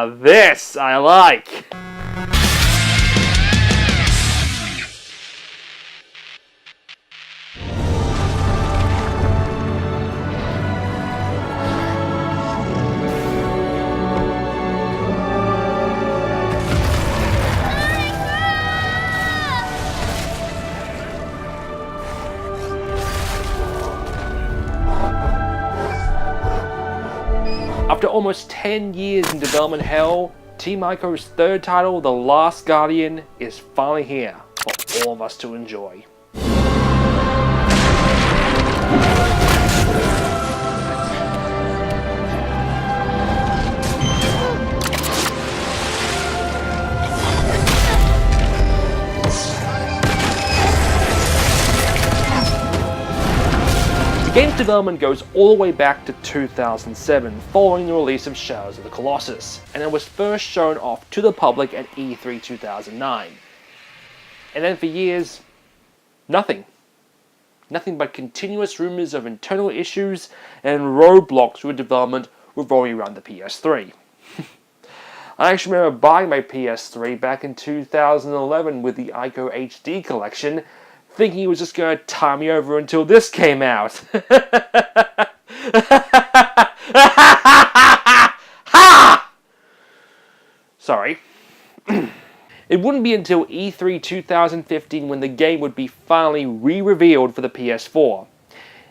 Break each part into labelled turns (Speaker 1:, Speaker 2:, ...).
Speaker 1: this I like! After almost 10 years in development hell, Team Ico's third title, The Last Guardian, is finally here for all of us to enjoy. The game's development goes all the way back to 2007, following the release of Shadows of the Colossus, and it was first shown off to the public at E3 2009. And then for years, nothing. Nothing but continuous rumors of internal issues and roadblocks with development revolving around the PS3. I actually remember buying my PS3 back in 2011 with the Ico HD collection, thinking he was just going to tie me over until this came out. Ha! Sorry. It wouldn't be until E3 2015 when the game would be finally re-revealed for the PS4.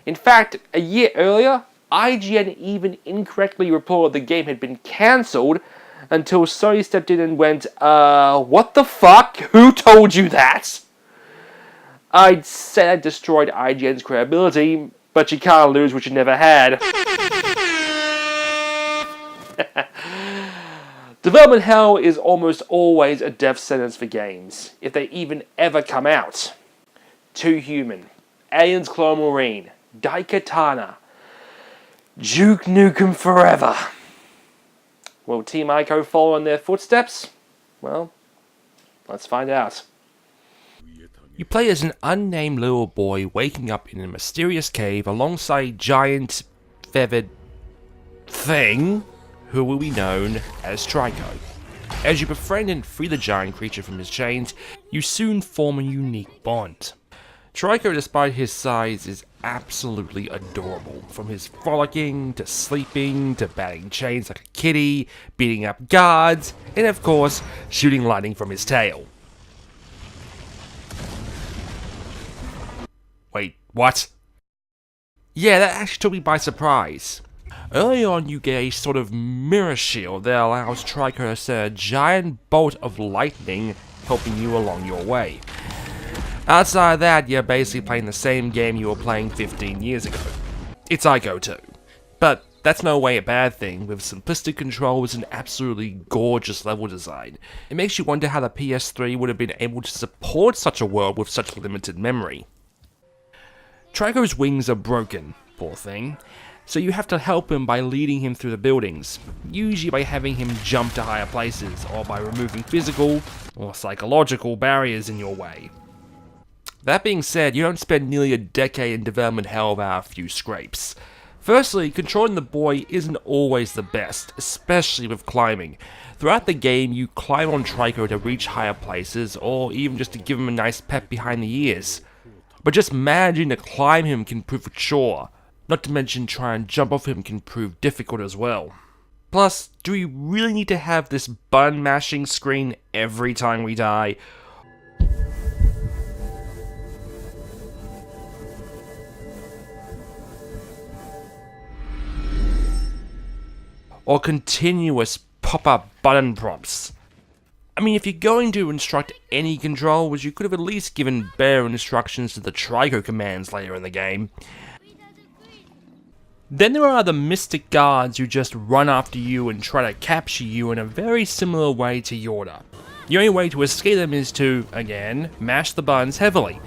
Speaker 1: In fact, a year earlier, IGN even incorrectly reported the game had been cancelled until Sony stepped in and went, what the fuck? Who told you that? I'd say that destroyed IGN's credibility, but you can't lose what you never had. Development hell is almost always a death sentence for games, if they even ever come out. Too Human, Aliens Clone Marine, Daikatana, Duke Nukem Forever. Will Team Ico follow in their footsteps? Well, let's find out. You play as an unnamed little boy waking up in a mysterious cave alongside giant feathered thing who will be known as Trico. As you befriend and free the giant creature from his chains, you soon form a unique bond. Trico, despite his size, is absolutely adorable. From his frolicking, to sleeping, to batting chains like a kitty, beating up guards, and of course, shooting lightning from his tail. Wait, what? Yeah, that actually took me by surprise. Early on, you get a sort of mirror shield that allows Trico to send a giant bolt of lightning, helping you along your way. Outside of that, you're basically playing the same game you were playing 15 years ago. It's Ico too. But that's no way a bad thing, with simplistic controls and absolutely gorgeous level design. It makes you wonder how the PS3 would have been able to support such a world with such limited memory. Trico's wings are broken, poor thing, so you have to help him by leading him through the buildings, usually by having him jump to higher places, or by removing physical or psychological barriers in your way. That being said, you don't spend nearly a decade in development hell without a few scrapes. Firstly, controlling the boy isn't always the best, especially with climbing. Throughout the game, you climb on Trico to reach higher places, or even just to give him a nice pep behind the ears. But just managing to climb him can prove a chore, not to mention trying to jump off him can prove difficult as well. Plus, do we really need to have this button mashing screen every time we die? Or continuous pop-up button prompts? I mean, if you're going to instruct any controllers, you could have at least given better instructions to the Trico commands later in the game. Then there are the mystic guards who just run after you and try to capture you in a very similar way to Yorda. The only way to escape them is to, again, mash the buttons heavily.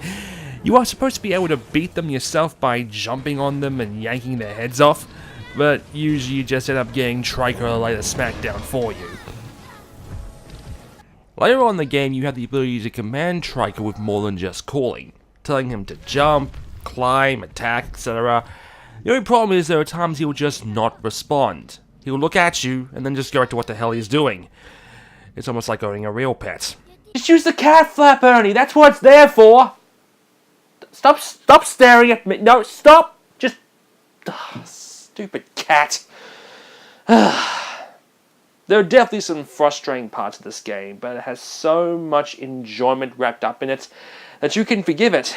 Speaker 1: You are supposed to be able to beat them yourself by jumping on them and yanking their heads off, but usually you just end up getting Trico to lay the smackdown for you. Later on in the game, you have the ability to command Trico with more than just calling, telling him to jump, climb, attack, etc. The only problem is there are times he will just not respond. He'll look at you and then just go back to what the hell he's doing. It's almost like owning a real pet. Just use the cat flap, Ernie. That's what it's there for. Stop staring at me. No, stop. Just... stupid cat. There are definitely some frustrating parts of this game, but it has so much enjoyment wrapped up in it that you can forgive it.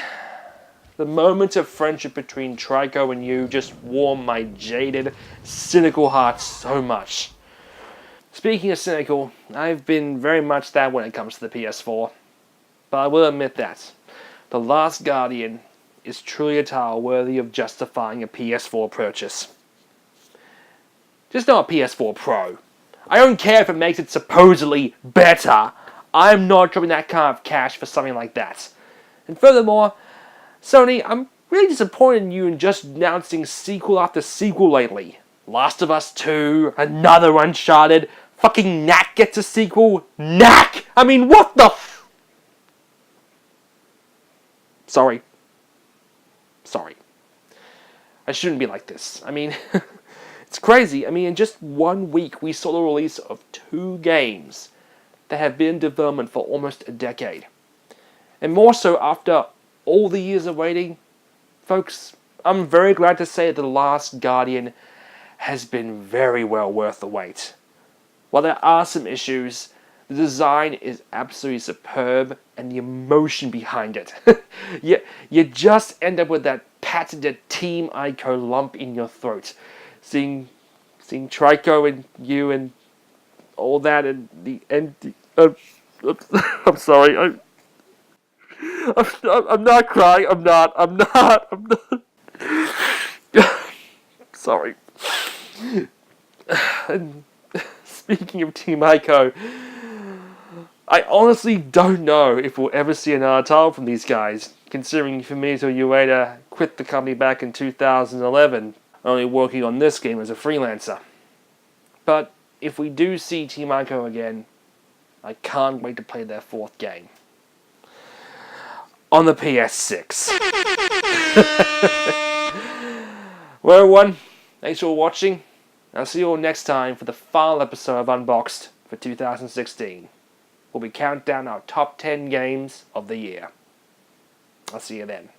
Speaker 1: The moments of friendship between Trico and you just warm my jaded, cynical heart so much. Speaking of cynical, I've been very much that when it comes to the PS4. But I will admit that The Last Guardian is truly a title worthy of justifying a PS4 purchase. Just not a PS4 Pro. I don't care if it makes it supposedly better. I'm not dropping that kind of cash for something like that. And furthermore, Sony, I'm really disappointed in you in just announcing sequel after sequel lately. Last of Us 2, another Uncharted, fucking Knack gets a sequel. Knack! I mean, what the Sorry. I shouldn't be like this. I mean, it's crazy. I mean, in just 1 week, we saw the release of 2 games that have been in development for almost a decade. And more so after all the years of waiting, folks, I'm very glad to say that The Last Guardian has been very well worth the wait. While there are some issues, the design is absolutely superb and the emotion behind it. you just end up with that patented Team Ico lump in your throat. Seeing Trico and you and all that and the end. I'm sorry. I'm not crying. I'm not. Sorry. And speaking of Team Ico, I honestly don't know if we'll ever see another title from these guys, considering Fumito Ueda quit the company back in 2011, only working on this game as a freelancer. But if we do see Team Ico again, I can't wait to play their 4th game. On the PS6. Well, everyone, thanks for watching. I'll see you all next time for the final episode of Unboxed for 2016. We'll be counting down our top 10 games of the year. I'll see you then.